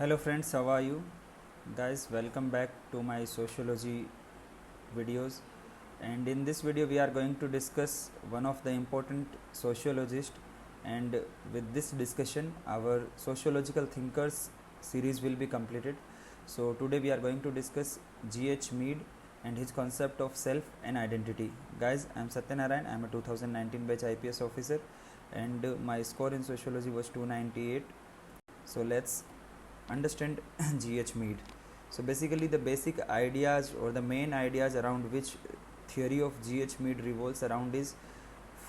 Hello friends, how are you? Guys, welcome back to my sociology videos. And in this video we are going to discuss one of the important sociologists, and with this discussion our sociological thinkers series will be completed. So today we are going to discuss G.H. Mead and his concept of self and identity. Guys, I am Satyanarayan. I am a 2019 batch IPS officer and my score in sociology was 298. So let's understand G.H. Mead. So basically the basic ideas or the main ideas around which theory of G.H. Mead revolves around is,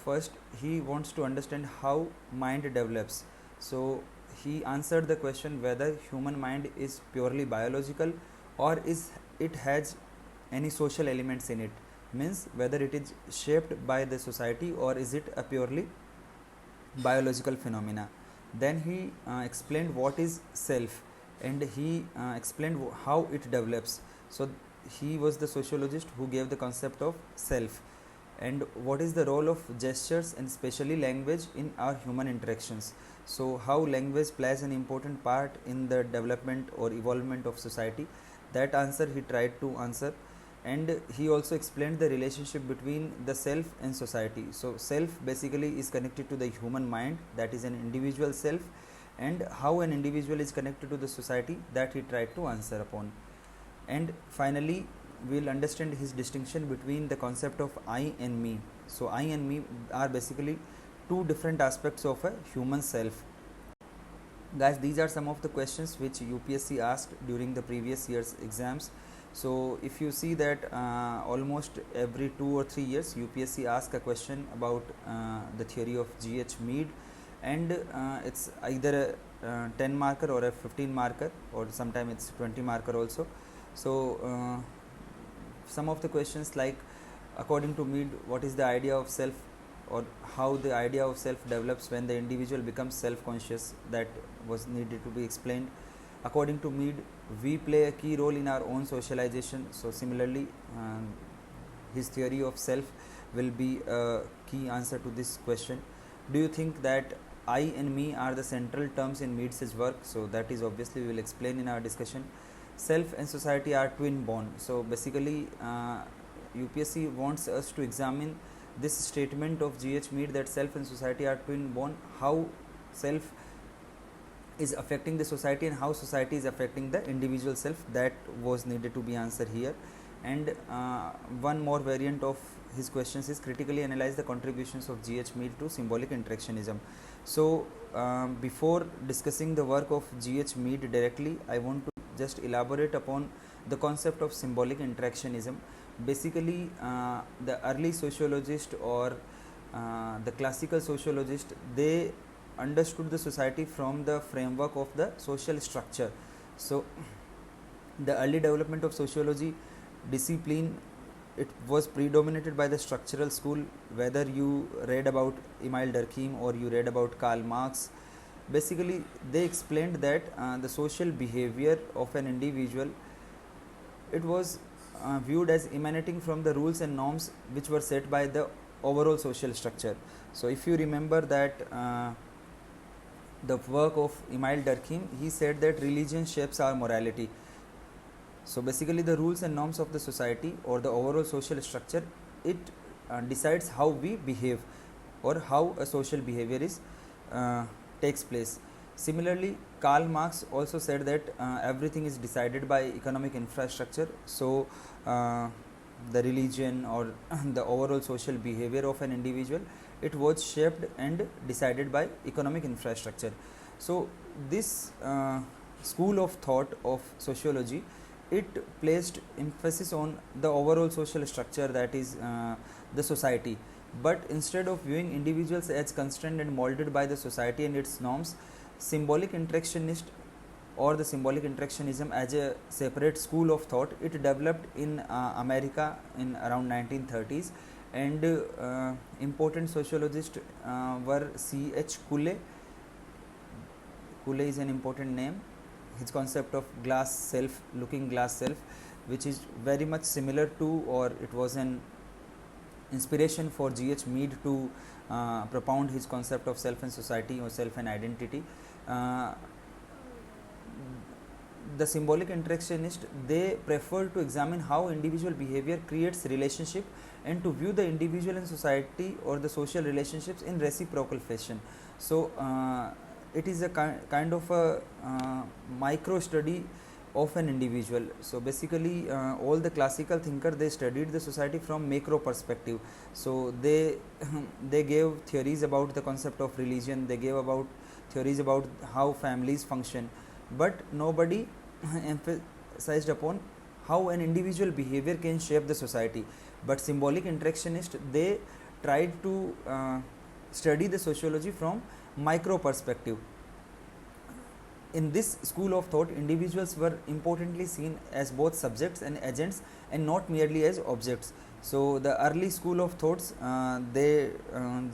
first he wants to understand how mind develops. So he answered the question whether human mind is purely biological or is it has any social elements in it, means whether it is shaped by the society or is it a purely biological phenomena. Then he explained what is self, and he explained how it develops. So he was the sociologist who gave the concept of self, and what is the role of gestures and especially language in our human interactions. So how language plays an important part in the development or evolvement of society, that answer he tried to answer. And he also explained the relationship between the self and society. So self basically is connected to the human mind, that is an individual self, and how an individual is connected to the society, that he tried to answer upon. And finally we will understand his distinction between the concept of I and me. So I and me are basically two different aspects of a human self. Guys, these are some of the questions which UPSC asked during the previous year's exams. So if you see that almost every 2 or 3 years UPSC asks a question about the theory of G.H. Mead, and it's either a 10 marker or a 15 marker, or sometimes it's 20 marker also. So some of the questions like, according to Mead, what is the idea of self, or how the idea of self develops when the individual becomes self-conscious, that was needed to be explained. According to Mead, we play a key role in our own socialization. So similarly, his theory of self will be a key answer to this question. Do you think that I and me are the central terms in Mead's work? So that is obviously we will explain in our discussion. Self and society are twin bond. So basically UPSC wants us to examine this statement of G.H. Mead that self and society are twin bond, how self is affecting the society and how society is affecting the individual self, that was needed to be answered here. And one more variant of his questions is critically analyze the contributions of G.H. Mead to symbolic interactionism. So before discussing the work of G.H. Mead directly, I want to just elaborate upon the concept of symbolic interactionism. Basically the early sociologist or the classical sociologist, they understood the society from the framework of the social structure. So the early development of sociology discipline, it was predominated by the structural school. Whether you read about Emile Durkheim or you read about Karl Marx, basically they explained that the social behavior of an individual, it was viewed as emanating from the rules and norms which were set by the overall social structure. So if you remember that the work of Emile Durkheim, he said that religion shapes our morality. So basically the rules and norms of the society or the overall social structure, it decides how we behave or how a social behavior is takes place. Similarly, Karl Marx also said that everything is decided by economic infrastructure. So the religion or the overall social behavior of an individual, it was shaped and decided by economic infrastructure. So this school of thought of sociology, it placed emphasis on the overall social structure, that is the society. But instead of viewing individuals as constrained and molded by the society and its norms, symbolic interactionist or the symbolic interactionism as a separate school of thought, it developed in America in around 1930s, and important sociologists were C.H. Cooley. Cooley is an important name. His concept of glass self, looking glass self, which is very much similar to, or it was an inspiration for G.H. Mead to propound his concept of self and society or self and identity. the symbolic interactionist, they prefer to examine how individual behavior creates relationship and to view the individual and society or the social relationships in reciprocal fashion. So it is a kind of a micro study of an individual. So basically all the classical thinkers, they studied the society from macro perspective. So they they gave theories about the concept of religion, they gave about theories about how families function, but nobody emphasized upon how an individual behavior can shape the society. But symbolic interactionists, they tried to study the sociology from micro perspective. In this school of thought, individuals were importantly seen as both subjects and agents and not merely as objects. So the early school of thoughts, they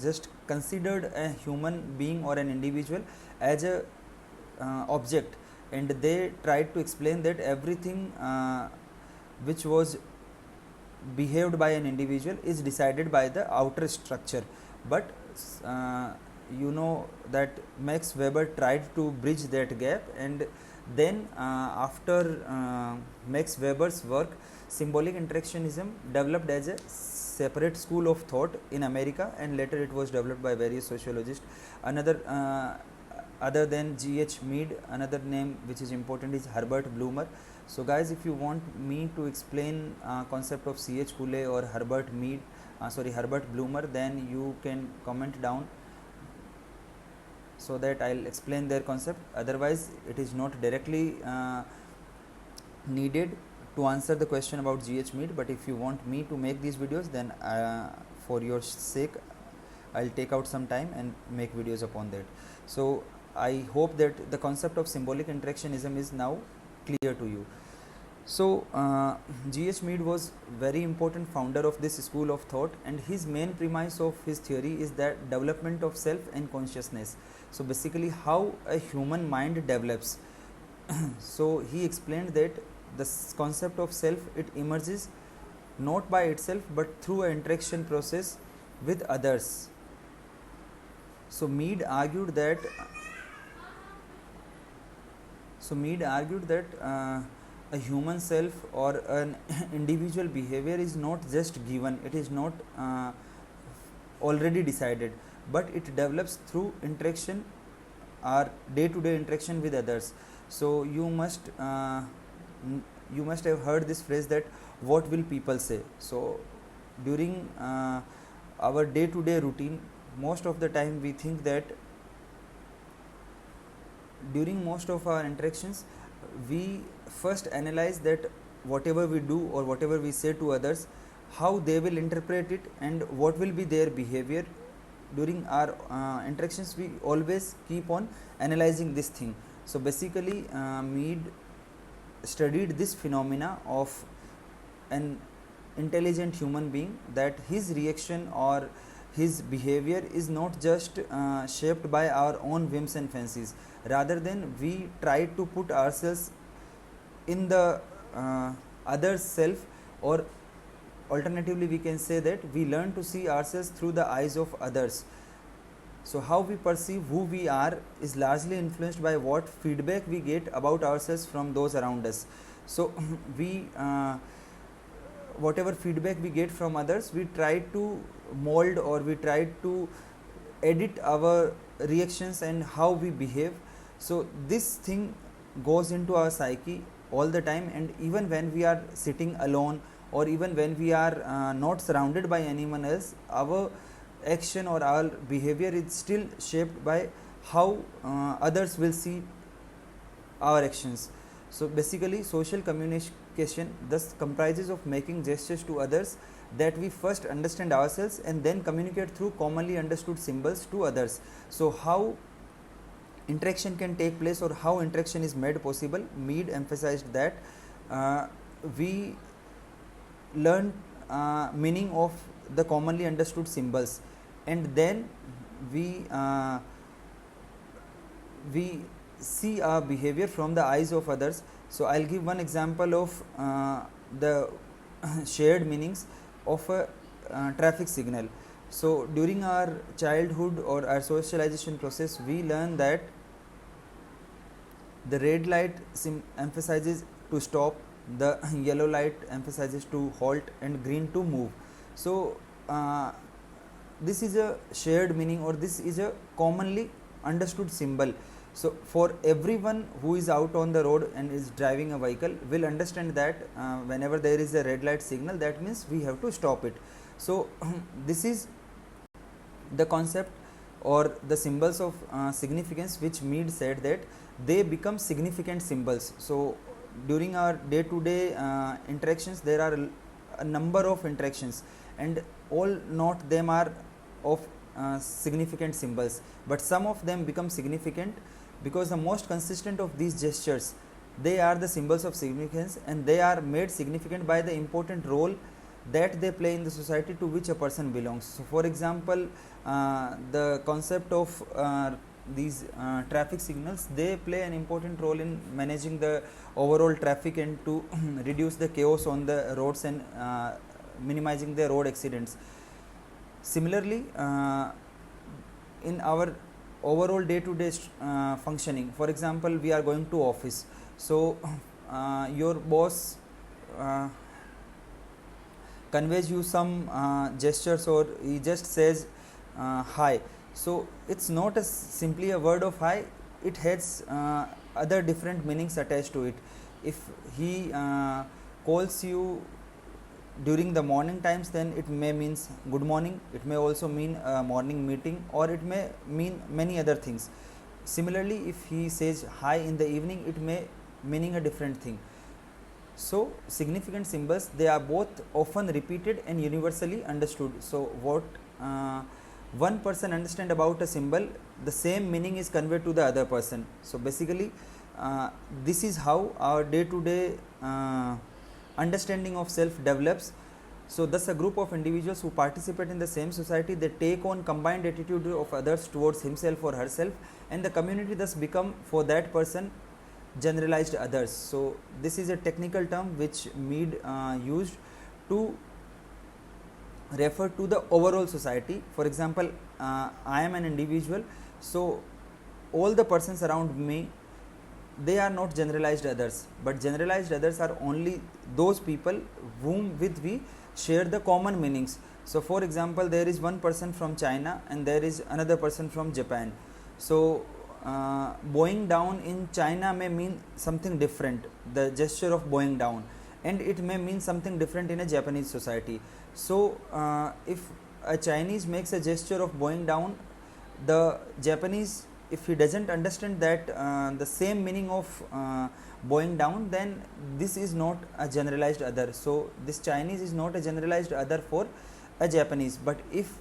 just considered a human being or an individual as a object, and they tried to explain that everything which was behaved by an individual is decided by the outer structure. But you know that Max Weber tried to bridge that gap, and then after Max Weber's work, symbolic interactionism developed as a separate school of thought in America, and later it was developed by various sociologists. Another other than G.H. Mead, another name which is important is Herbert Blumer. So guys, if you want me to explain concept of C.H. Cooley or Herbert Blumer, then you can comment down so that I'll explain their concept. Otherwise it is not directly needed to answer the question about G.H. Mead, but if you want me to make these videos, then for your sake I'll take out some time and make videos upon that. So I hope that the concept of symbolic interactionism is now clear to you. So G.H. Mead was very important founder of this school of thought, and his main premise of his theory is that development of self and consciousness. So basically how a human mind develops. So he explained that the concept of self, it emerges not by itself but through an interaction process with others. So Mead argued that a human self or an individual behavior is not just given, it is not already decided, but it develops through interaction or day-to-day interaction with others. So you must have heard this phrase that what will people say. So during our day-to-day routine, most of the time we think that during most of our interactions we first analyze that whatever we do or whatever we say to others, how they will interpret it and what will be their behavior. During our interactions we always keep on analyzing this thing. So basically Mead studied this phenomena of an intelligent human being, that his reaction or his behavior is not just shaped by our own whims and fancies, rather than we try to put ourselves in the other's self, or alternatively we can say that we learn to see ourselves through the eyes of others. So how we perceive who we are is largely influenced by what feedback we get about ourselves from those around us. So we whatever feedback we get from others, we try to mold or we try to edit our reactions and how we behave. So this thing goes into our psyche all the time, and even when we are sitting alone or even when we are not surrounded by anyone else, our action or our behavior is still shaped by how others will see our actions. So basically social communication thus comprises of making gestures to others that we first understand ourselves and then communicate through commonly understood symbols to others. So how interaction can take place or how interaction is made possible, Mead emphasized that we learn meaning of the commonly understood symbols, and then we see our behavior from the eyes of others. So I'll give one example of the shared meanings of a traffic signal. So during our childhood or our socialization process, we learn that The red light emphasizes to stop, the yellow light emphasizes to halt, and green to move. So this is a shared meaning, or this is a commonly understood symbol. So for everyone who is out on the road and is driving a vehicle will understand that whenever there is a red light signal, that means we have to stop it. So this is the concept or the symbols of significance, which Mead said that they become significant symbols. So during our day to day interactions, there are a number of interactions, and all not them are of significant symbols, but some of them become significant because the most consistent of these gestures, they are the symbols of significance, and they are made significant by the important role that they play in the society to which a person belongs. So for example, the concept of these traffic signals, they play an important role in managing the overall traffic and to reduce the chaos on the roads and minimizing the road accidents. Similarly, in our overall day to day functioning, for example, we are going to office, so your boss conveys you some gestures, or he just says hi. So it's not simply a word of hi, it has other different meanings attached to it. If he calls you during the morning times, then it may means good morning, it may also mean a morning meeting, or it may mean many other things. Similarly, if he says hi in the evening, it may meaning a different thing. So significant symbols, they are both often repeated and universally understood. So what one person understand about a symbol, the same meaning is conveyed to the other person. So basically this is how our day to day understanding of self develops. So thus a group of individuals who participate in the same society, they take on combined attitude of others towards himself or herself, and the community thus become for that person generalized others. So this is a technical term which Mead used to refer to the overall society. For example, I am an individual, so all the persons around me, they are not generalized others, but generalized others are only those people whom with we share the common meanings. So for example, there is one person from China and there is another person from Japan. So bowing down in China may mean something different, the gesture of bowing down, and it may mean something different in a Japanese society. So if a Chinese makes a gesture of bowing down, the Japanese, if he doesn't understand that the same meaning of bowing down, then this is not a generalized other. So this Chinese is not a generalized other for a Japanese, but if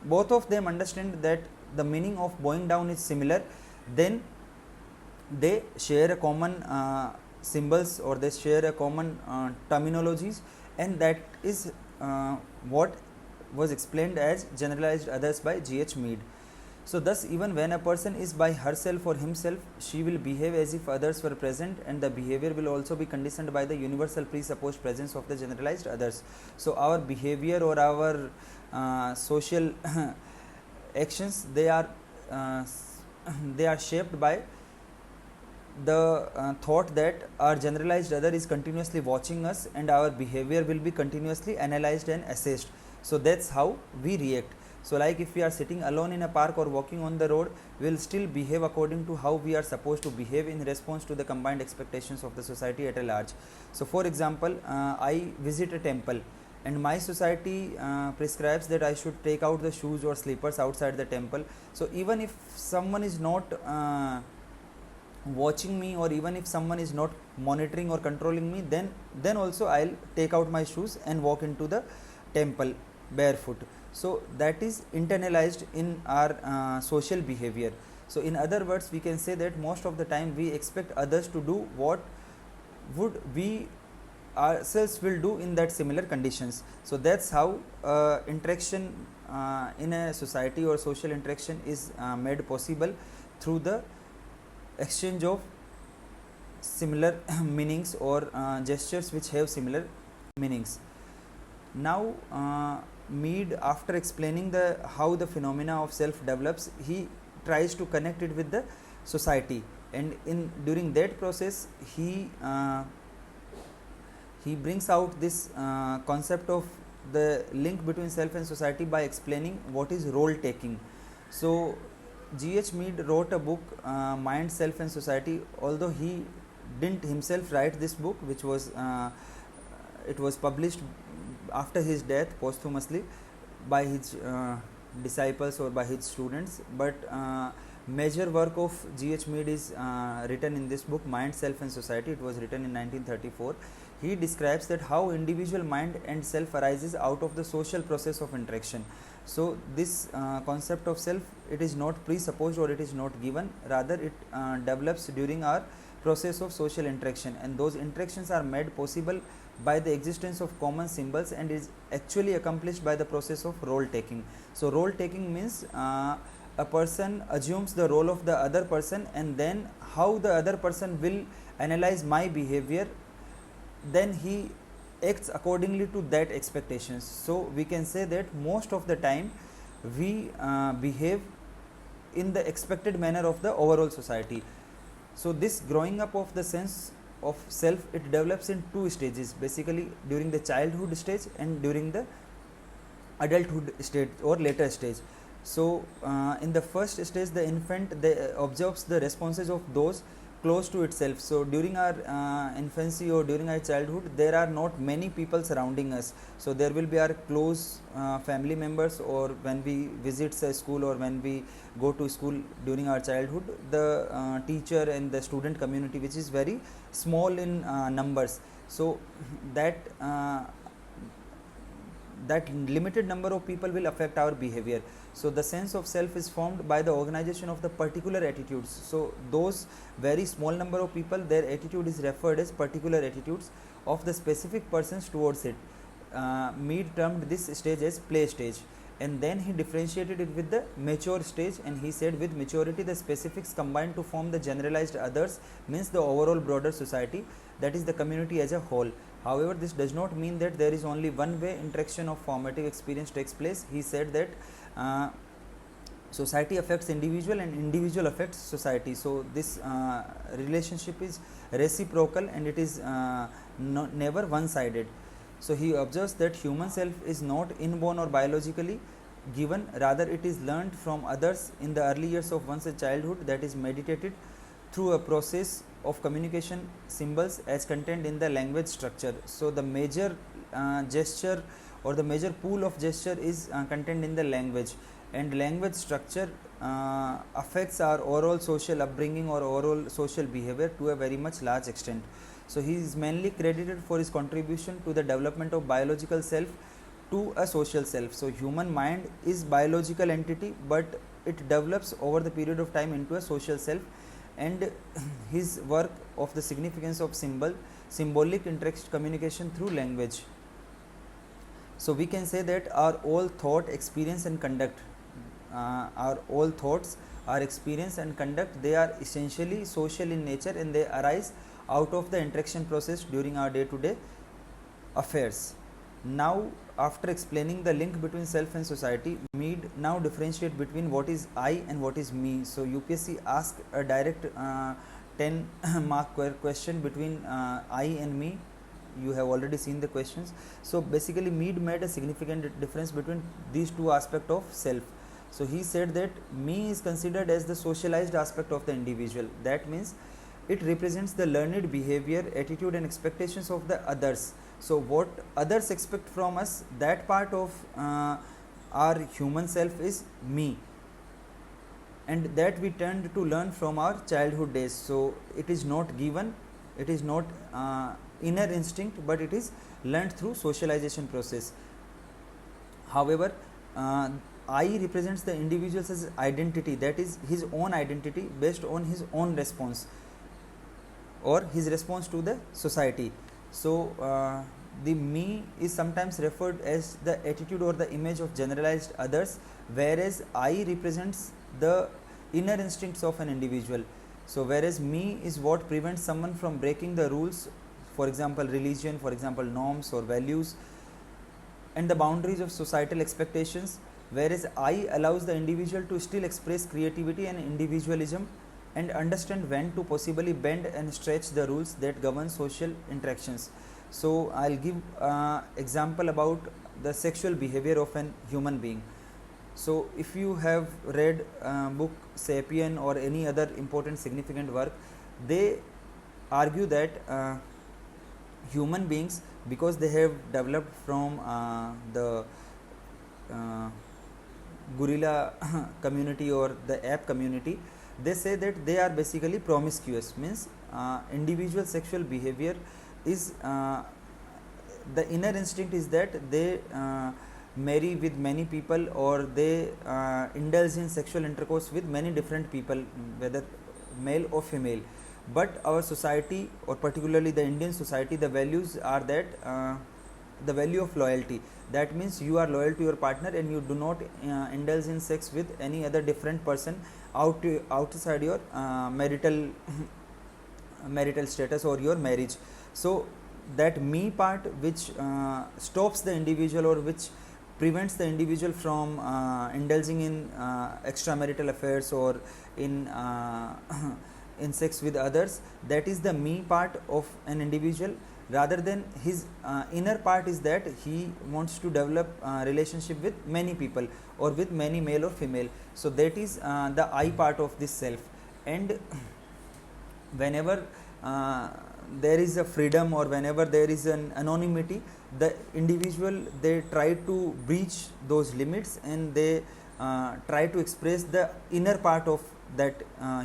both of them understand that the meaning of bowing down is similar, then they share a common symbols, or they share a common terminologies, and that is what was explained as generalized others by G.H. Mead. So thus even when a person is by herself or himself, she will behave as if others were present, and the behavior will also be conditioned by the universal presupposed presence of the generalized others. So our behavior or our social actions, they are shaped by the thought that our generalized other is continuously watching us, and our behavior will be continuously analyzed and assessed. So that's how we react. So like if we are sitting alone in a park or walking on the road, we will still behave according to how we are supposed to behave in response to the combined expectations of the society at a large. So for example, I visit a temple, and my society prescribes that I should take out the shoes or slippers outside the temple. So even if someone is not watching me, or even if someone is not monitoring or controlling me, then also I'll take out my shoes and walk into the temple barefoot. So that is internalized in our social behavior. So in other words, we can say that most of the time we expect others to do what would we ourselves will do in that similar conditions. So that's how interaction in a society or social interaction is made possible through the exchange of similar meanings or gestures which have similar meanings. Now Mead, after explaining how the phenomena of self develops, he tries to connect it with the society. and during that process he brings out this concept of the link between self and society by explaining what is role taking. So G.H. Mead wrote a book, Mind, Self and Society. Although he didn't himself write this book, which was it was published after his death posthumously by his disciples or by his students, but major work of G.H. Mead is written in this book, Mind, Self and Society. It was written in 1934. He describes that how individual mind and self arises out of the social process of interaction. So this concept of self, it is not presupposed or it is not given, rather it develops during our process of social interaction, and those interactions are made possible by the existence of common symbols and is actually accomplished by the process of role taking. So role taking means a person assumes the role of the other person, and then how the other person will analyze my behavior, then he acts accordingly to that expectations. So we can say that most of the time we behave in the expected manner of the overall society. So this growing up of the sense of self, it develops in two stages, basically during the childhood stage and during the adulthood stage or later stage. So in the first stage, the infant observes the responses of those close to itself. So during our infancy or during our childhood, there are not many people surrounding us. So there will be our close family members, or when we visit a school or when we go to school during our childhood, the teacher and the student community, which is very small in numbers. So that limited number of people will affect our behavior. So the sense of self is formed by the organization of the particular attitudes. So those very small number of people, their attitude is referred as particular attitudes of the specific persons towards it. Mead termed this stage as play stage, and then he differentiated it with the mature stage, and he said with maturity the specifics combine to form the generalized others, means the overall broader society, that is the community as a whole. However, this does not mean that there is only one way interaction of formative experience takes place. He said that society affects individual and individual affects society. So this relationship is reciprocal and it is never one-sided. So he observes that human self is not inborn or biologically given, rather it is learned from others in the early years of one's childhood, that is meditated through a process of communication symbols as contained in the language structure. So the major gesture or the major pool of gesture is contained in the language, and language structure affects our overall social upbringing or overall social behavior to a very much large extent. So he is mainly credited for his contribution to the development of biological self to a social self. So human mind is biological entity, but it develops over the period of time into a social self, and his work of the significance of symbolic interaction communication through language. So we can say that our all thought, experience and conduct, our all thoughts, our experience and conduct, they are essentially social in nature, and they arise out of the interaction process during our day-to-day affairs. Now, after explaining the link between self and society, Mead now differentiate between what is I and what is me. So UPSC asked a direct 10 mark question between I and me. You have already seen the questions. So basically Mead made a significant difference between these two aspects of self. So he said that me is considered as the socialized aspect of the individual. That means it represents the learned behavior, attitude and expectations of the others. So what others expect from us, that part of our human self is me, and that we tend to learn from our childhood days. So it is not given, it is not inner instinct, but it is learned through socialization process. However, I represents the individual's identity, that is his own identity based on his own response or his response to the society. So the me is sometimes referred as the attitude or the image of generalized others, whereas I represents the inner instincts of an individual. So whereas me is what prevents someone from breaking the rules, for example religion, for example norms or values and the boundaries of societal expectations, whereas I allows the individual to still express creativity and individualism and understand when to possibly bend and stretch the rules that govern social interactions. So I'll give example about the sexual behavior of an human being. So if you have read book Sapien or any other important significant work, they argue that human beings, because they have developed from the gorilla community or the ape community, they say that they are basically promiscuous, means individual sexual behavior is the inner instinct is that they marry with many people, or they indulge in sexual intercourse with many different people, whether male or female. But our society, or particularly the Indian society, the values are that the value of loyalty. That means you are loyal to your partner and you do not indulge in sex with any other different person outside your marital status or your marriage. So that me part, which stops the individual, or which prevents the individual from indulging in extramarital affairs or in in sex with others, that is the me part of an individual, rather than his inner part is that he wants to develop relationship with many people or with many male or female. So that is the I part of this self. And whenever there is a freedom, or whenever there is an anonymity, the individual, they try to breach those limits, and they try to express the inner part of that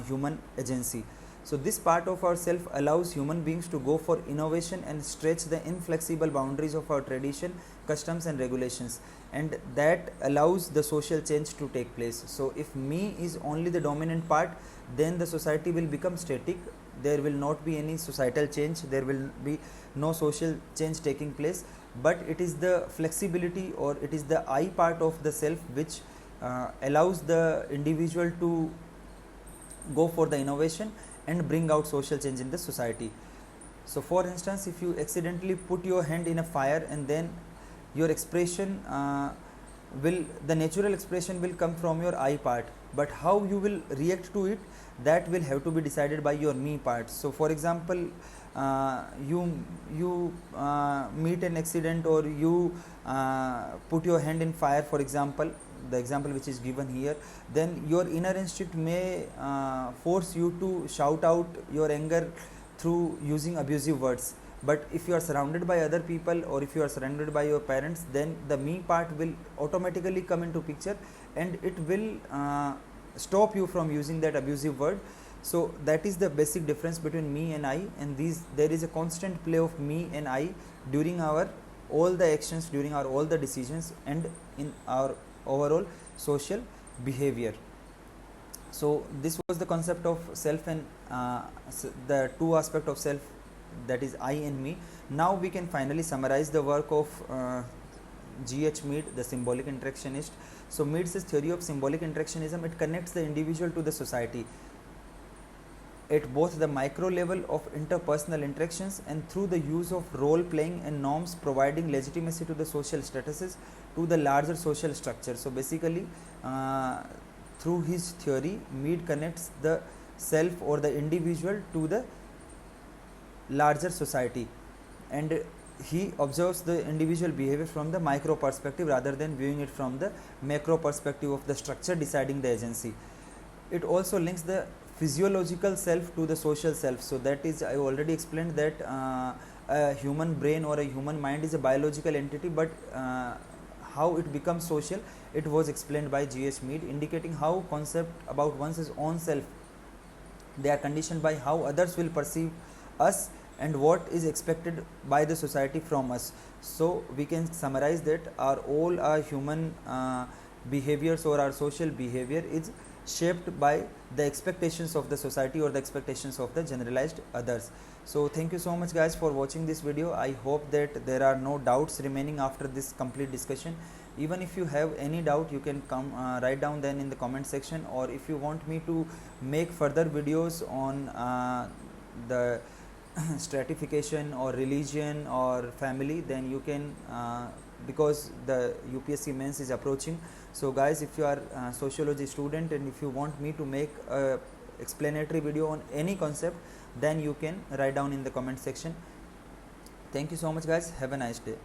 human agency. So this part of ourself allows human beings to go for innovation and stretch the inflexible boundaries of our tradition, customs and regulations, and that allows the social change to take place. So if me is only the dominant part, then the society will become static. There will not be any societal change, there will be no social change taking place. But it is the flexibility, or it is the I part of the self, which allows the individual to go for the innovation and bring out social change in the society. So for instance, if you accidentally put your hand in a fire, and then your expression the natural expression will come from your I part, but how you will react to it, that will have to be decided by your me part. So for example, you meet an accident, or you put your hand in fire, for example, the example which is given here, then your inner instinct may force you to shout out your anger through using abusive words. But if you are surrounded by other people, or if you are surrounded by your parents, then the me part will automatically come into picture, and it will stop you from using that abusive word. So that is the basic difference between me and I, and there is a constant play of me and I during our all the actions, during our all the decisions, and in our overall social behavior. So this was the concept of self, and the two aspects of self, that is I and me. Now we can finally summarize the work of G.H. Mead, the symbolic interactionist. So Mead's theory of symbolic interactionism, it connects the individual to the society at both the micro level of interpersonal interactions, and through the use of role playing and norms, providing legitimacy to the social statuses, to the larger social structure. So basically, through his theory, Mead connects the self or the individual to the larger society, and he observes the individual behavior from the micro perspective rather than viewing it from the macro perspective of the structure deciding the agency. It also links the physiological self to the social self. So that is, I already explained that a human brain or a human mind is a biological entity, but how it becomes social, it was explained by G.H. Mead, indicating how concept about one's own self, they are conditioned by how others will perceive us and what is expected by the society from us. So we can summarize that all our human behaviors or our social behavior is shaped by the expectations of the society or the expectations of the generalized others. So thank you so much guys for watching this video. I hope that there are no doubts remaining after this complete discussion. Even if you have any doubt, you can come write down then in the comment section, or if you want me to make further videos on the stratification or religion or family, then you can, because the UPSC mains is approaching. So guys, if you are a sociology student and if you want me to make a explanatory video on any concept, then you can write down in the comment section. Thank you so much guys, have a nice day.